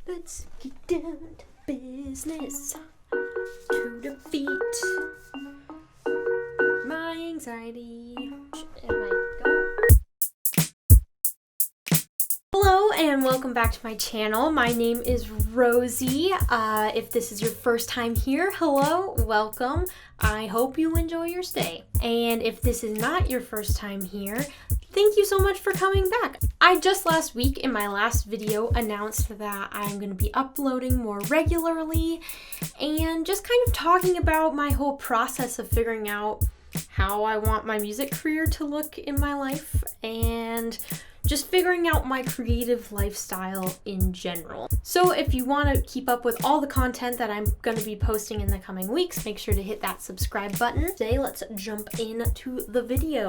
Let's get down to business to defeat my anxiety. Hello and welcome back to my channel. My name is Rosie. If this is your first time here, hello, welcome. I hope you enjoy your stay. And if this is not your first time here, thank you so much for coming back. I just last week in my last video announced that I'm going to be uploading more regularly and just kind of talking about my whole process of figuring out how I want my music career to look in my life and just figuring out my creative lifestyle in general. So if you want to keep up with all the content that I'm going to be posting in the coming weeks, make sure to hit that subscribe button. Today, let's jump into the video.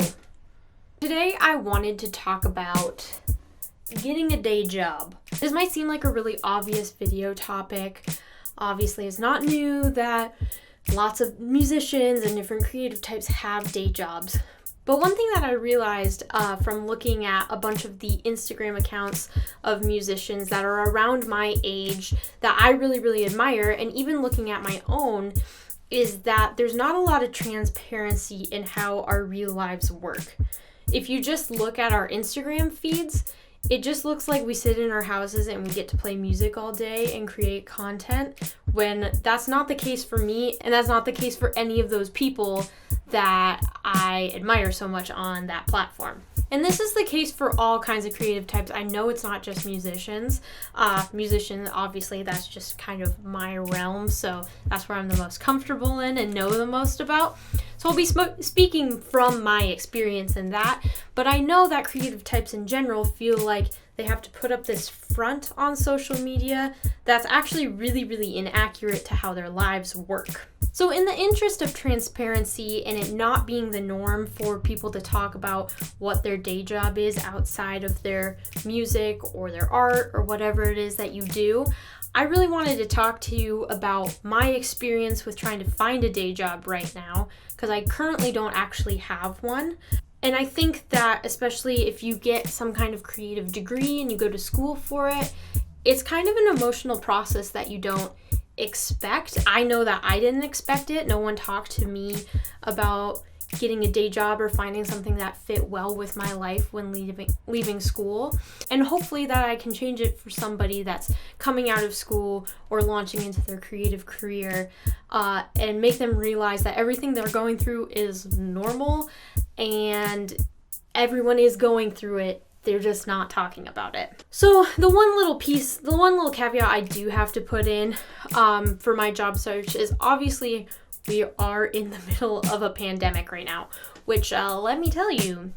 Today, I wanted to talk about getting a day job. This might seem like a really obvious video topic. Obviously, it's not new that lots of musicians and different creative types have day jobs. But one thing that I realized from looking at a bunch of the Instagram accounts of musicians that are around my age that I really admire, and even looking at my own, is that there's not a lot of transparency in how our real lives work. If you just look at our Instagram feeds, it just looks like we sit in our houses and we get to play music all day and create content, when that's not the case for me, and that's not the case for any of those people that I admire so much on that platform. And this is the case for all kinds of creative types. I know it's not just musicians. Musicians, obviously, that's just kind of my realm, so that's where I'm the most comfortable in and know the most about. So I'll be speaking from my experience in that, but I know that creative types in general feel like they have to put up this front on social media that's actually really inaccurate to how their lives work. So in the interest of transparency and it not being the norm for people to talk about what their day job is outside of their music or their art or whatever it is that you do, I really wanted to talk to you about my experience with trying to find a day job right now, because I currently don't actually have one. And I think that especially if you get some kind of creative degree and you go to school for it, it's kind of an emotional process that you don't expect. I know that I didn't expect it. No one talked to me about getting a day job or finding something that fit well with my life when leaving school. And hopefully that I can change it for somebody that's coming out of school or launching into their creative career, and make them realize that everything they're going through is normal and everyone is going through it. They're just not talking about it. So the one little caveat I do have to put in for my job search is obviously we are in the middle of a pandemic right now, which let me tell you,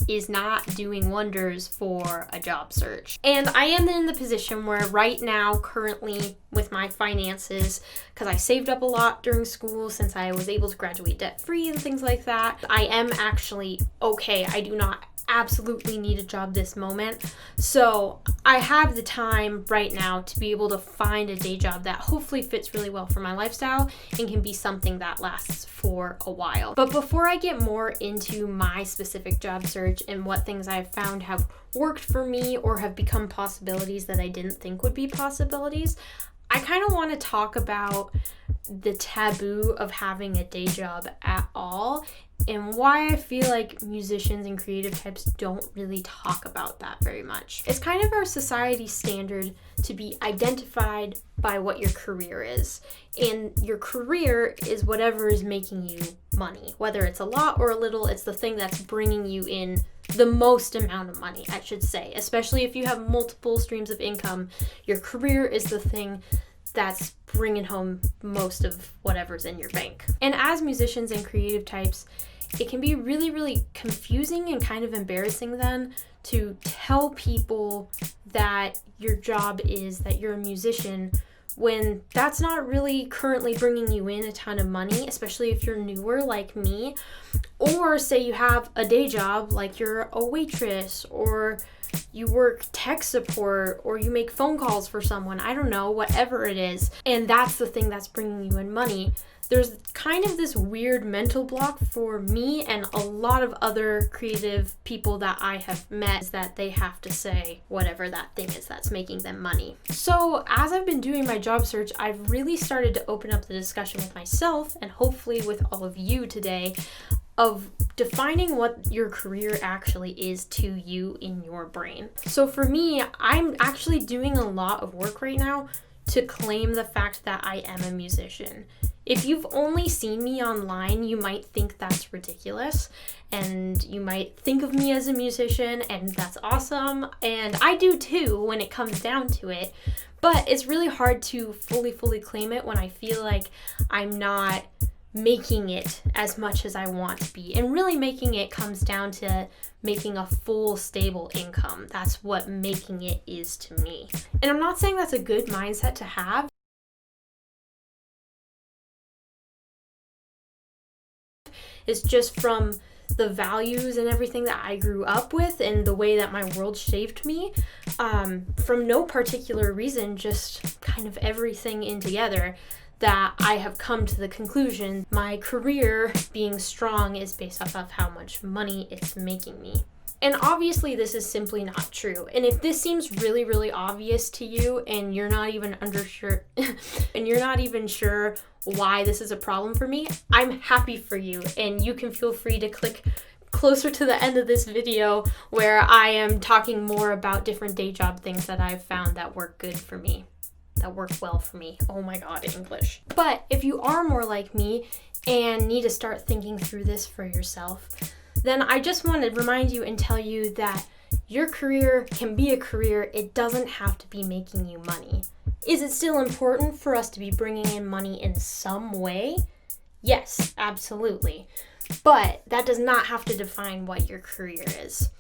is not doing wonders for a job search. And I am in the position where right now, currently with my finances, because I saved up a lot during school since I was able to graduate debt-free and things like that, I am actually okay. I do not absolutely need a job this moment. So I have the time right now to be able to find a day job that hopefully fits really well for my lifestyle and can be something that lasts for a while. But before I get more into my specific job search and what things I've found have worked for me or have become possibilities that I didn't think would be possibilities, I kind of want to talk about the taboo of having a day job at all and why I feel like musicians and creative types don't really talk about that very much. It's kind of our society standard to be identified by what your career is. And your career is whatever is making you money. Whether it's a lot or a little, it's the thing that's bringing you in the most amount of money, I should say. Especially if you have multiple streams of income, your career is the thing that's bringing home most of whatever's in your bank. And as musicians and creative types, it can be really confusing and kind of embarrassing then to tell people that your job is that you're a musician when that's not really currently bringing you in a ton of money, especially if you're newer like me, Or say you have a day job, like you're a waitress, or you work tech support, or you make phone calls for someone, I don't know, whatever it is, and that's the thing that's bringing you in money. There's kind of this weird mental block for me and a lot of other creative people that I have met, is that they have to say whatever that thing is that's making them money. So as I've been doing my job search, I've really started to open up the discussion with myself, and hopefully with all of you today, of defining what your career actually is to you in your brain. So for me, I'm actually doing a lot of work right now to claim the fact that I am a musician. If you've only seen me online, you might think that's ridiculous, and you might think of me as a musician, and that's awesome, and I do too when it comes down to it, but it's really hard to fully claim it when I feel like I'm not making it as much as I want to be. And really making it comes down to making a full stable income. That's what making it is to me. And I'm not saying that's a good mindset to have. It's just from the values and everything that I grew up with and the way that my world shaped me, from no particular reason, just kind of everything in together, that I have come to the conclusion my career being strong is based off of how much money it's making me. And obviously this is simply not true. And if this seems really obvious to you and you're not even sure why this is a problem for me, I'm happy for you, and you can feel free to click closer to the end of this video where I am talking more about different day job things that I've found that work good for me, that work well for me. Oh my god, English. But if you are more like me and need to start thinking through this for yourself, then I just want to remind you and tell you that your career can be a career. It doesn't have to be making you money. Is it still important for us to be bringing in money in some way? Yes, absolutely. But that does not have to define what your career is.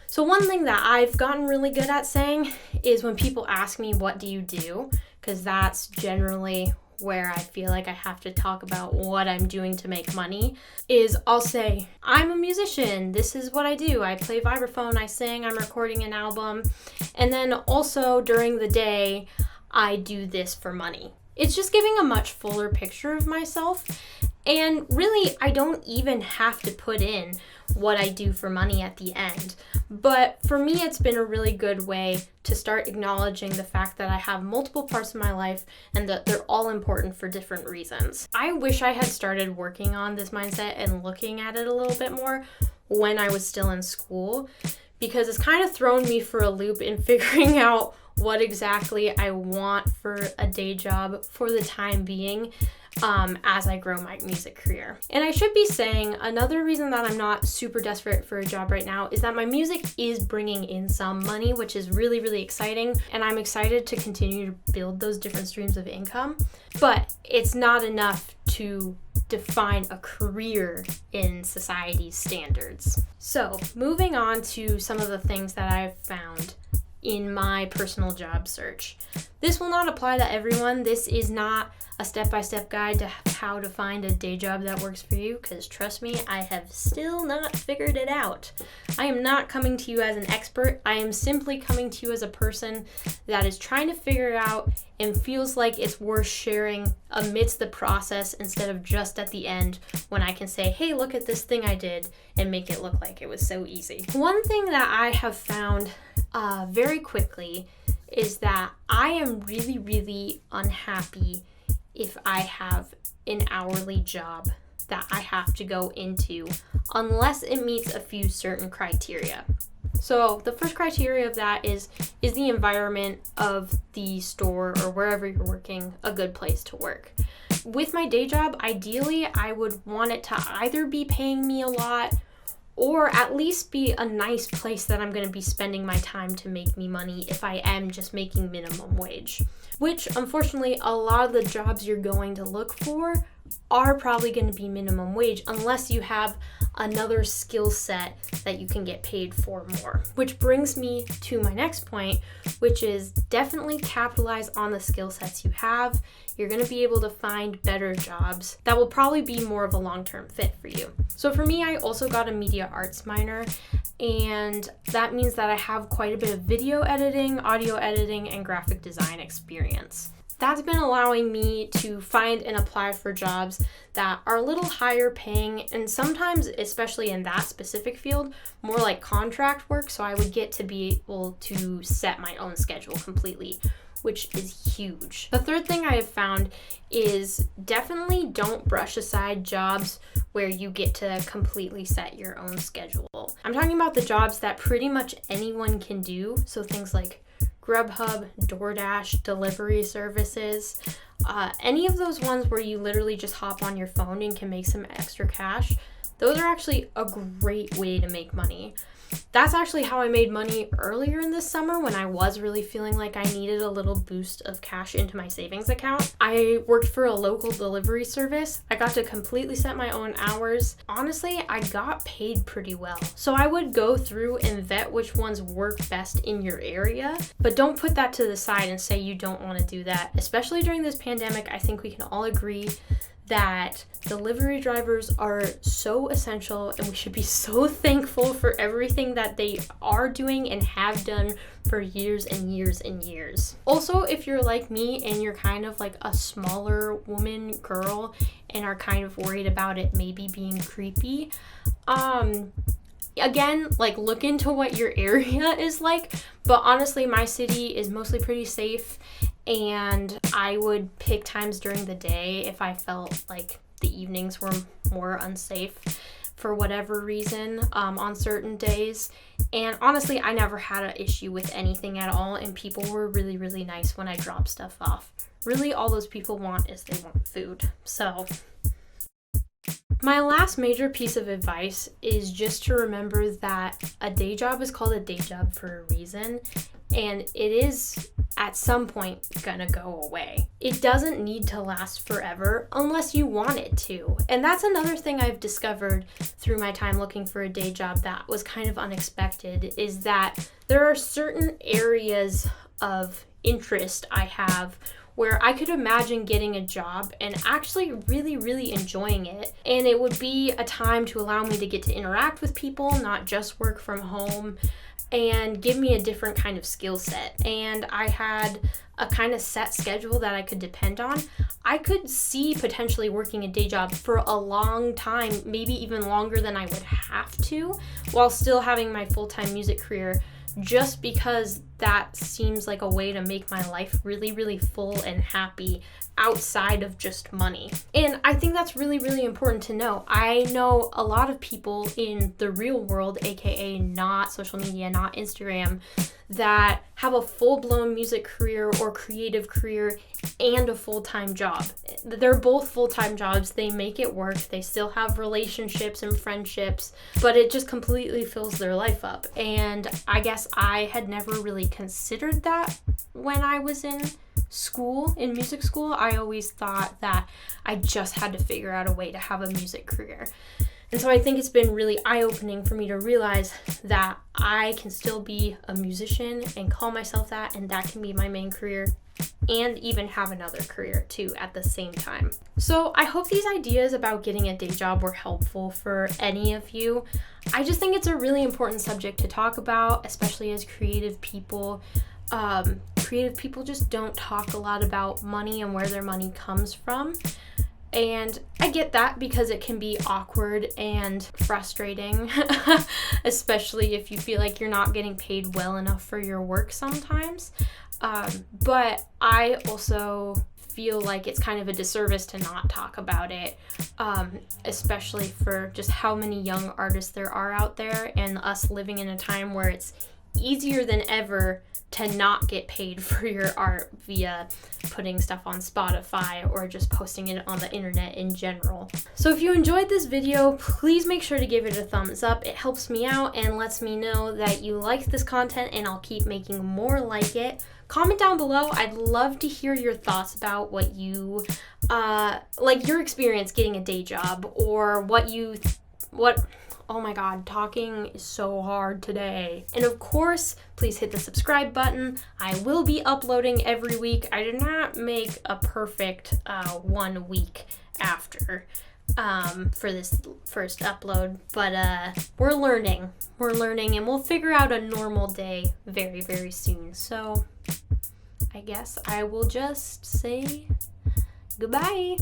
So one thing that I've gotten really good at saying is when people ask me, what do you do? Because that's generally where I feel like I have to talk about what I'm doing to make money, is I'll say, I'm a musician. This is what I do. I play vibraphone, I sing, I'm recording an album. And then also during the day, I do this for money. It's just giving a much fuller picture of myself. And really, I don't even have to put in what I do for money at the end. But for me, it's been a really good way to start acknowledging the fact that I have multiple parts of my life and that they're all important for different reasons. I wish I had started working on this mindset and looking at it a little bit more when I was still in school, because it's kind of thrown me for a loop in figuring out what exactly I want for a day job for the time being, as I grow my music career. And I should be saying, another reason that I'm not super desperate for a job right now is that my music is bringing in some money, which is really exciting, and I'm excited to continue to build those different streams of income, but it's not enough to define a career in society's standards. So moving on to some of the things that I've found in my personal job search. This will not apply to everyone. This is not a step-by-step guide to how to find a day job that works for you, because trust me, I have still not figured it out. I am not coming to you as an expert. I am simply coming to you as a person that is trying to figure it out and feels like it's worth sharing amidst the process instead of just at the end when I can say, hey, look at this thing I did, and make it look like it was so easy. One thing that I have found very quickly is that I am really unhappy if I have an hourly job that I have to go into unless it meets a few certain criteria. So the first criteria of that is the environment of the store or wherever you're working a good place to work? With my day job, ideally, I would want it to either be paying me a lot or at least be a nice place that I'm going to be spending my time to make me money if I am just making minimum wage. Which, unfortunately, a lot of the jobs you're going to look for are probably going to be minimum wage unless you have another skill set that you can get paid for more. Which brings me to my next point, which is definitely capitalize on the skill sets you have. You're going to be able to find better jobs that will probably be more of a long-term fit for you. So for me, I also got a media arts minor, and that means that I have quite a bit of video editing, audio editing, and graphic design experience. That's been allowing me to find and apply for jobs that are a little higher paying, and sometimes, especially in that specific field, more like contract work, so I would get to be able to set my own schedule completely, which is huge. The third thing I have found is definitely don't brush aside jobs where you get to completely set your own schedule. I'm talking about the jobs that pretty much anyone can do, so things like Grubhub, DoorDash, delivery services, any of those ones where you literally just hop on your phone and can make some extra cash. Those are actually a great way to make money. That's actually how I made money earlier in this summer when I was really feeling like I needed a little boost of cash into my savings account. I worked for a local delivery service. I got to completely set my own hours. Honestly, I got paid pretty well. So I would go through and vet which ones work best in your area, but don't put that to the side and say you don't want to do that. Especially during this pandemic, I think we can all agree that delivery drivers are so essential, and we should be so thankful for everything that they are doing and have done for years and years and years. Also, if you're like me and you're kind of like a smaller woman, girl, and are kind of worried about it maybe being creepy, again, like look into what your area is like, but honestly, my city is mostly pretty safe, and I would pick times during the day if I felt like the evenings were more unsafe for whatever reason on certain days. And honestly, I never had an issue with anything at all, and people were really, really nice when I dropped stuff off. Really, all those people want is they want food. So my last major piece of advice is just to remember that a day job is called a day job for a reason, and it is at some point gonna go away. It doesn't need to last forever unless you want it to. And that's another thing I've discovered through my time looking for a day job that was kind of unexpected, is that there are certain areas of interest I have where I could imagine getting a job and actually really, really enjoying it. And it would be a time to allow me to get to interact with people, not just work from home, and give me a different kind of skill set. And I had a kind of set schedule that I could depend on. I could see potentially working a day job for a long time, maybe even longer than I would have to, while still having my full-time music career, just because that seems like a way to make my life really, really full and happy outside of just money. And I think that's really, really important to know. I know a lot of people in the real world, aka not social media, not Instagram, that have a full-blown music career or creative career and a full-time job. They're both full-time jobs. They make it work. They still have relationships and friendships, but it just completely fills their life up. And I guess I had never really considered that when I was in school, in music school. I always thought that I just had to figure out a way to have a music career. And so I think it's been really eye-opening for me to realize that I can still be a musician and call myself that, and that can be my main career, and even have another career too at the same time. So I hope these ideas about getting a day job were helpful for any of you. I just think it's a really important subject to talk about, especially as creative people. Creative people just don't talk a lot about money and where their money comes from. And I get that because it can be awkward and frustrating, especially if you feel like you're not getting paid well enough for your work sometimes. But I also feel like it's kind of a disservice to not talk about it, especially for just how many young artists there are out there, and us living in a time where it's easier than ever to not get paid for your art via putting stuff on Spotify or just posting it on the internet in general. So if you enjoyed this video, please make sure to give it a thumbs up. It helps me out and lets me know that you like this content, and I'll keep making more like it. Comment down below. I'd love to hear your thoughts about what you, like your experience getting a day job, or oh my god, talking is so hard today. And of course, please hit the subscribe button. I will be uploading every week. I did not make a perfect 1 week after for this first upload, but we're learning, and we'll figure out a normal day very, very soon. So I guess I will just say goodbye.